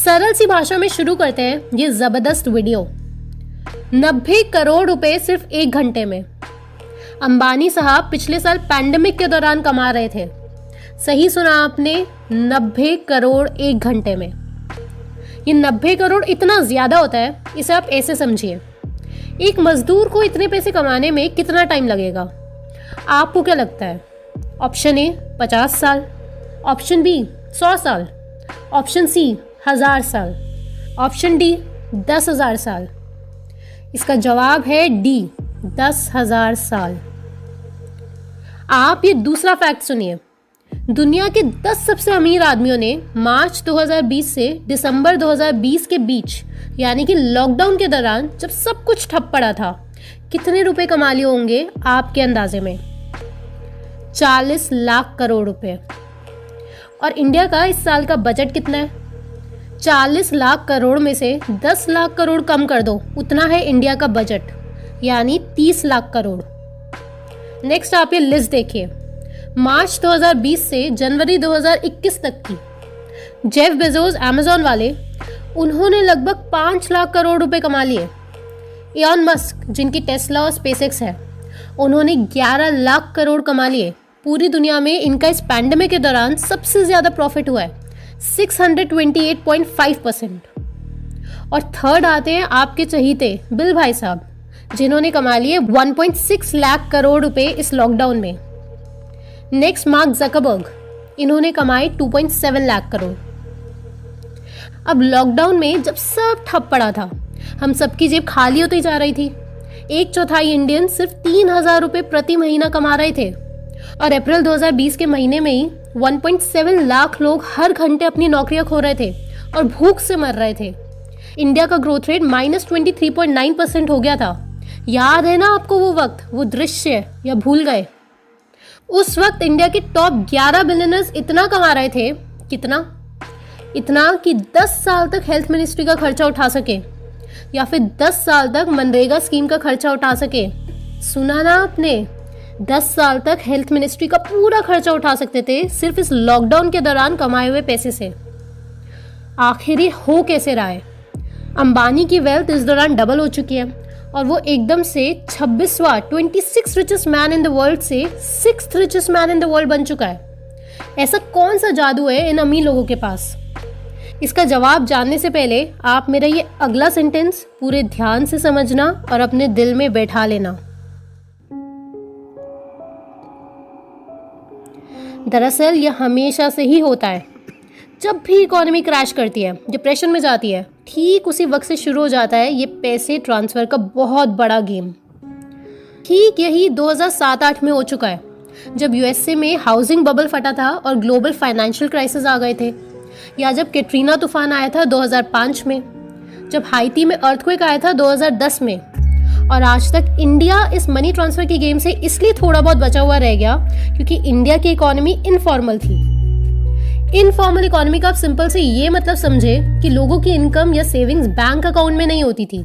सरल सी भाषा में शुरू करते हैं ये जबरदस्त वीडियो। 90 करोड़ रुपए सिर्फ 1 घंटे में। अंबानी साहब पिछले साल पैंडेमिक के दौरान कमा रहे थे। सही सुना आपने, 90 करोड़ 1 घंटे में। ये 90 करोड़ इतना ज्यादा होता है, इसे आप ऐसे समझिए, एक मजदूर को इतने पैसे कमाने में कितना टाइम लगेगा? आपको क्या लगता है? ऑप्शन ए 50 साल, ऑप्शन बी 100 साल, ऑप्शन सी 1000 साल, ऑप्शन डी 10,000 साल। इसका जवाब है डी, 10,000 साल। आप ये दूसरा फैक्ट सुनिए। दुनिया के 10 सबसे अमीर आदमियों ने मार्च 2020 से दिसंबर 2020 के बीच, यानी कि लॉकडाउन के दौरान जब सब कुछ ठप पड़ा था, कितने रुपए कमा लिए होंगे आपके अंदाजे में? 40 लाख करोड़ रुपए। और इंडिया का इस साल का बजट कितना है? 40 लाख करोड़ में से 10 लाख करोड़ कम कर दो, उतना है इंडिया का बजट, यानी 30 लाख करोड़। नेक्स्ट आप ये लिस्ट देखिए। मार्च 2020 से जनवरी 2021 तक की। जेफ बेजोस अमेज़न वाले, उन्होंने लगभग 5 लाख करोड़ रुपए कमा लिए। इलॉन मस्क, जिनकी टेस्ला और स्पेसएक्स है, उन्होंने 11 लाख करोड़ कमा लिए। पूरी दुनिया में इनका इस पैंडेमिक के दौरान सबसे ज़्यादा प्रॉफिट हुआ है, 628.5%। और थर्ड आते हैं आपके चहीते बिल भाई साहब, जिन्होंने कमा लिए 1.6 लाख करोड़ रुपए इस लॉकडाउन में। नेक्स्ट मार्क जकरबर्ग, इन्होंने कमाए 2.7 लाख करोड़। अब लॉकडाउन में जब सब ठप पड़ा था, हम सबकी जेब खाली होती जा रही थी। 1/4 इंडियन सिर्फ 3,000 रुपए प्रति महीना कमा रहे थे। और अप्रैल 2020 के महीने में ही 1.7 लाख लोग हर घंटे अपनी नौकरियां खो रहे थे और भूख से मर रहे थे। इंडिया का ग्रोथ रेट -23.9% हो गया था। याद है ना आपको वो वक्त, वो दृश्य, या भूल गए? उस वक्त इंडिया के टॉप 11 बिलियनर्स इतना कमा रहे थे, कितना? इतना कि 10 साल तक हेल्थ मिनिस्ट्री का खर्चा उठा सके, या फिर 10 साल तक मनरेगा स्कीम का खर्चा उठा सके। सुना ना आपने, 10 साल तक हेल्थ मिनिस्ट्री का पूरा खर्चा उठा सकते थे सिर्फ इस लॉकडाउन के दौरान कमाए हुए पैसे से। आखिर ये हो कैसे रहा है? अंबानी की वेल्थ इस दौरान डबल हो चुकी है और वो एकदम से 26वां 26 richest man in the world से 6th richest man in the world बन चुका है। ऐसा कौन सा जादू है इन अमीर लोगों के पास? इसका जवाब जानने से पहले आप मेरा ये अगला सेंटेंस पूरे ध्यान से समझना और अपने दिल में बैठा लेना। दरअसल यह हमेशा से ही होता है। जब भी इकोनॉमी क्रैश करती है, डिप्रेशन में जाती है, ठीक उसी वक्त से शुरू हो जाता है ये पैसे ट्रांसफ़र का बहुत बड़ा गेम। ठीक यही 2007-8 में हो चुका है, जब यूएसए में हाउसिंग बबल फटा था और ग्लोबल फाइनेंशियल क्राइसिस आ गए थे, या जब कैटरीना तूफान आया था 2005 में, जब हाइती में अर्थक्वेक आया था 2010 में। और आज तक इंडिया इस मनी ट्रांसफ़र के गेम से इसलिए थोड़ा बहुत बचा हुआ रह गया क्योंकि इंडिया की इकोनॉमी इनफॉर्मल थी। इनफॉर्मल इकोनॉमी का आप सिंपल से ये मतलब समझे कि लोगों की इनकम या सेविंग्स बैंक अकाउंट में नहीं होती थी,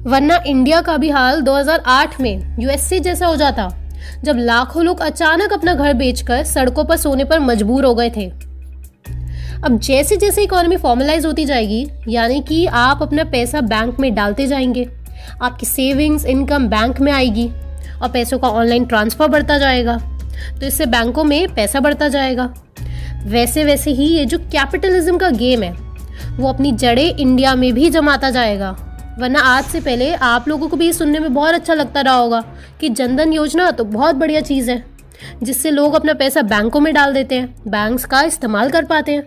वरना इंडिया का भी हाल 2008 में यूएसए जैसा हो जाता, जब लाखों लोग अचानक अपना घर बेचकर सड़कों पर सोने पर मजबूर हो गए थे। अब जैसे जैसे इकोनॉमी फॉर्मलाइज होती जाएगी, यानी कि आप अपना पैसा बैंक में डालते जाएंगे, आपकी सेविंग्स इनकम बैंक में आएगी और पैसों का ऑनलाइन ट्रांसफ़र बढ़ता जाएगा, तो इससे बैंकों में पैसा बढ़ता जाएगा। वैसे वैसे ही ये जो कैपिटलिज्म का गेम है, वो अपनी जड़ें इंडिया में भी जमाता जाएगा। वरना आज से पहले आप लोगों को भी ये सुनने में बहुत अच्छा लगता रहा होगा कि जनधन योजना तो बहुत बढ़िया चीज़ है, जिससे लोग अपना पैसा बैंकों में डाल देते हैं, बैंक्स का इस्तेमाल कर पाते हैं।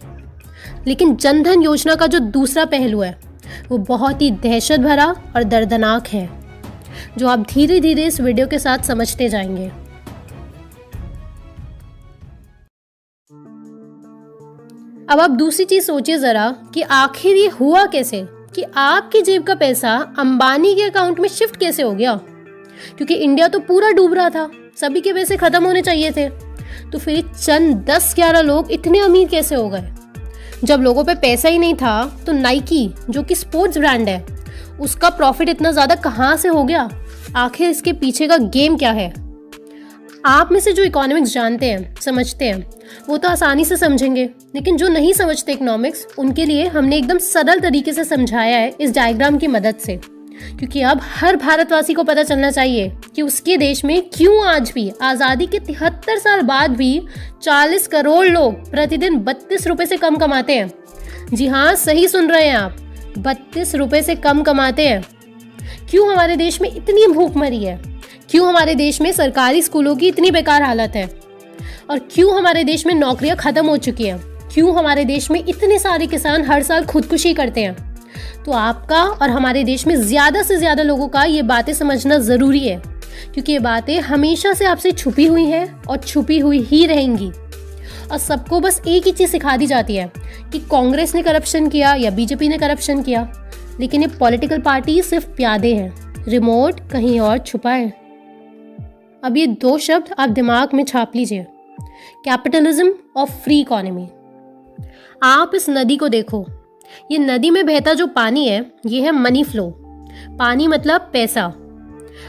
लेकिन जनधन योजना का जो दूसरा पहलू है, वो बहुत ही दहशत भरा और दर्दनाक है, जो आप धीरे धीरे इस वीडियो के साथ समझते जाएंगे। अब आप दूसरी चीज सोचिए जरा कि आखिर ये हुआ कैसे कि आपकी जेब का पैसा अंबानी के अकाउंट में शिफ्ट कैसे हो गया? क्योंकि इंडिया तो पूरा डूब रहा था, सभी के पैसे खत्म होने चाहिए थे, तो फिर चंद 10-11 लोग इतने अमीर कैसे हो गए? जब लोगों पे पैसा ही नहीं था, तो नाइकी, जो कि स्पोर्ट्स ब्रांड है, उसका प्रॉफिट इतना ज़्यादा कहाँ से हो गया? आखिर इसके पीछे का गेम क्या है? आप में से जो इकोनॉमिक्स जानते हैं, समझते हैं, वो तो आसानी से समझेंगे, लेकिन जो नहीं समझते इकोनॉमिक्स, उनके लिए हमने एकदम सरल तरीके से समझाया है इस डायग्राम की मदद से, क्योंकि अब हर भारतवासी को पता चलना चाहिए कि उसके देश में क्यों आज भी आज़ादी के 73 साल बाद भी 40 करोड़ लोग प्रतिदिन 32 रुपए से कम कमाते हैं। जी हाँ, सही सुन रहे हैं आप, 32 रुपए से कम कमाते हैं। क्यों हमारे देश में इतनी भूखमरी है? क्यों हमारे देश में सरकारी स्कूलों की इतनी बेकार हालत है? और क्यों हमारे देश में नौकरियां खत्म हो चुकी हैं? क्यों हमारे देश में इतने सारे किसान हर साल खुदकुशी करते हैं? तो आपका और हमारे देश में ज़्यादा से ज़्यादा लोगों का ये बातें समझना ज़रूरी है, क्योंकि ये बातें हमेशा से आपसे छुपी हुई हैं और छुपी हुई ही रहेंगी। और सबको बस एक ही चीज़ सिखा दी जाती है कि कांग्रेस ने करप्शन किया या बीजेपी ने करप्शन किया, लेकिन ये पॉलिटिकल पार्टी सिर्फ प्यादे हैं, रिमोट कहीं और छुपा है। अब ये 2 शब्द आप दिमाग में छाप लीजिए, कैपिटलिज्म और फ्री इकोनॉमी। आप इस नदी को देखो, ये नदी में बहता जो पानी है, ये है मनी फ्लो। पानी मतलब पैसा।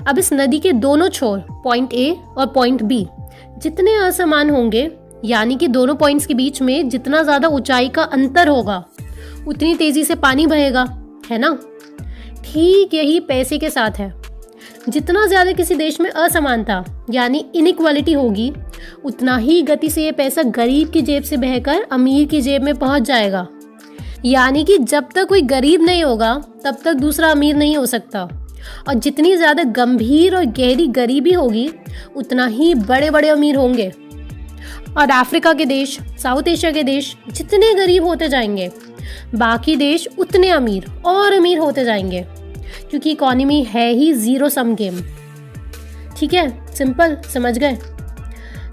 अब इस नदी के दोनों छोर, पॉइंट ए और पॉइंट बी, जितने असमान होंगे, यानी कि दोनों पॉइंट्स के बीच में जितना ज़्यादा ऊंचाई का अंतर होगा, उतनी तेज़ी से पानी बहेगा, है ना? ठीक यही पैसे के साथ है। जितना ज़्यादा किसी देश में असमानता यानी इनइक्वालिटी होगी, उतना ही गति से ये पैसा गरीब की जेब से बहकर अमीर की जेब में पहुंच जाएगा। यानी कि जब तक कोई गरीब नहीं होगा, तब तक दूसरा अमीर नहीं हो सकता। और जितनी ज़्यादा गंभीर और गहरी गरीबी होगी, उतना ही बड़े बड़े अमीर होंगे। और अफ्रीका के देश, साउथ एशिया के देश जितने गरीब होते जाएंगे, बाकी देश उतने अमीर और अमीर होते जाएंगे, क्योंकि इकोनॉमी है ही ज़ीरो सम गेम। ठीक है, सिंपल, समझ गए?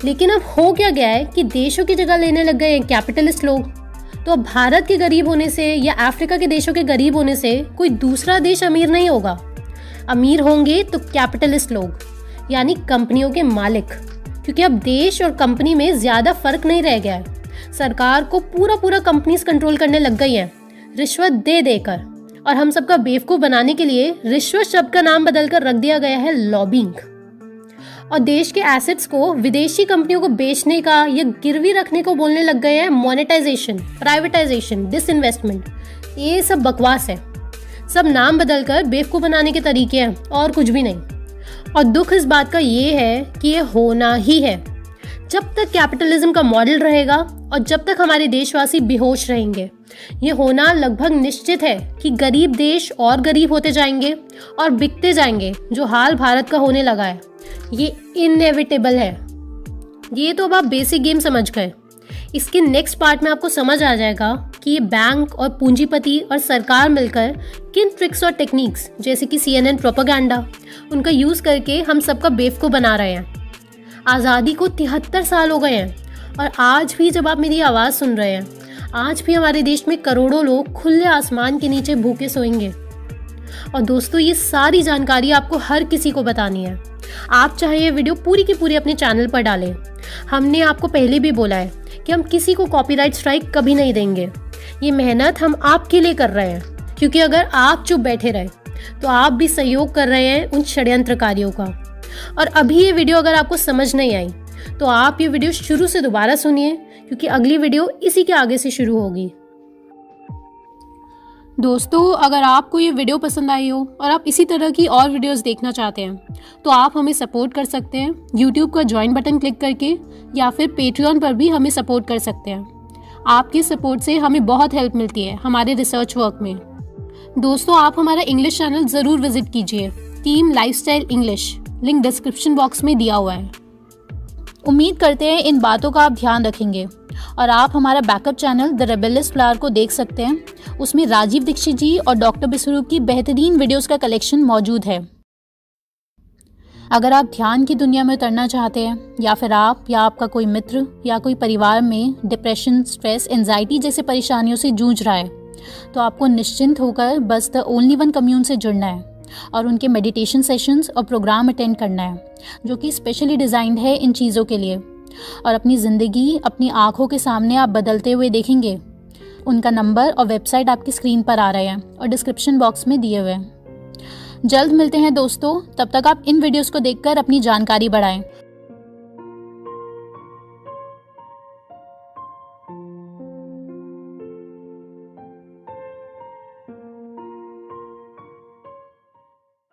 लेकिन अब हो क्या गया है कि देशों की जगह लेने लग गए हैं कैपिटलिस्ट लोग। तो अब भारत के गरीब होने से या अफ्रीका के देशों के गरीब होने से कोई दूसरा देश अमीर नहीं होगा। अमीर होंगे तो कैपिटलिस्ट लोग, यानी कंपनियों के मालिक, क्योंकि अब देश और कंपनी में ज़्यादा फर्क नहीं रह गया है। सरकार को पूरा कंपनीज कंट्रोल करने लग गई हैं, रिश्वत दे देकर। और हम सबका बेवकूफ़ बनाने के लिए रिश्वत शब्द का नाम बदलकर रख दिया गया है लॉबिंग। और देश के एसेट्स को विदेशी कंपनियों को बेचने का या गिरवी रखने को बोलने लग गए हैं मोनेटाइजेशन, प्राइवेटाइजेशन, डिसइन्वेस्टमेंट। ये सब बकवास है, सब नाम बदलकर बेवकूफ़ बनाने के तरीके हैं और कुछ भी नहीं। और दुख इस बात का ये है कि ये होना ही है। जब तक कैपिटलिज्म का मॉडल रहेगा और जब तक हमारे देशवासी बेहोश रहेंगे, ये होना लगभग निश्चित है कि गरीब देश और गरीब होते जाएंगे और बिकते जाएंगे, जो हाल भारत का होने लगा है। ये इनएविटेबल है। ये तो अब आप बेसिक गेम समझ गए। इसके नेक्स्ट पार्ट में आपको समझ आ जाएगा कि ये बैंक और पूंजीपति और सरकार मिलकर किन ट्रिक्स और टेक्निक्स, जैसे कि CNN प्रोपेगेंडा, उनका यूज़ करके हम सबका बेवकूफ़ बना रहे हैं। आज़ादी को 73 साल हो गए हैं और आज भी जब आप मेरी आवाज़ सुन रहे हैं, आज भी हमारे देश में करोड़ों लोग खुले आसमान के नीचे भूखे सोएंगे। और दोस्तों, ये सारी जानकारी आपको हर किसी को बतानी है। आप चाहे ये वीडियो पूरी की पूरी अपने चैनल पर डालें। हमने आपको पहले भी बोला है कि हम किसी को कॉपीराइट स्ट्राइक कभी नहीं देंगे। ये मेहनत हम आपके लिए कर रहे हैं, क्योंकि अगर आप चुप बैठे रहे तो आप भी सहयोग कर रहे हैं उन षड्यंत्रकारियों का। और अभी ये वीडियो अगर आपको समझ नहीं आई तो आप ये वीडियो शुरू से दोबारा सुनिए, क्योंकि अगली वीडियो इसी के आगे से शुरू होगी। दोस्तों, अगर आपको ये वीडियो पसंद आई हो और आप इसी तरह की और वीडियोस देखना चाहते हैं तो आप हमें सपोर्ट कर सकते हैं यूट्यूब का ज्वाइन बटन क्लिक करके, या फिर पेट्रियन पर भी हमें सपोर्ट कर सकते हैं। आपकी सपोर्ट से हमें बहुत हेल्प मिलती है हमारे रिसर्च वर्क में। दोस्तों, आप हमारा इंग्लिश चैनल ज़रूर विजिट कीजिए, team lifestyle English, link description box में दिया हुआ है। उम्मीद करते हैं इन बातों का आप ध्यान रखेंगे और आप हमारा backup channel the rebellious flower को देख सकते हैं। उसमें राजीव दीक्षित जी और डॉक्टर बिस्वरूप की बेहतरीन वीडियोस का कलेक्शन मौजूद है। अगर आप ध्यान की दुनिया में उतरना चाहते हैं, या फिर आप या आपका कोई मित्र या कोई परिवार में डिप्रेशन, स्ट्रेस, एंजाइटी जैसे परेशानियों से जूझ रहा है, तो आपको निश्चिंत होकर बस द ओनली वन कम्यून से जुड़ना है और उनके मेडिटेशन सेशंस और प्रोग्राम अटेंड करना है, जो कि स्पेशली डिज़ाइंड है इन चीज़ों के लिए। और अपनी ज़िंदगी अपनी आँखों के सामने आप बदलते हुए देखेंगे। उनका नंबर और वेबसाइट आपकी स्क्रीन पर आ रहे हैं और डिस्क्रिप्शन बॉक्स में दिए हुए हैं। जल्द मिलते हैं दोस्तों, तब तक आप इन वीडियोस को देखकर अपनी जानकारी बढ़ाएं।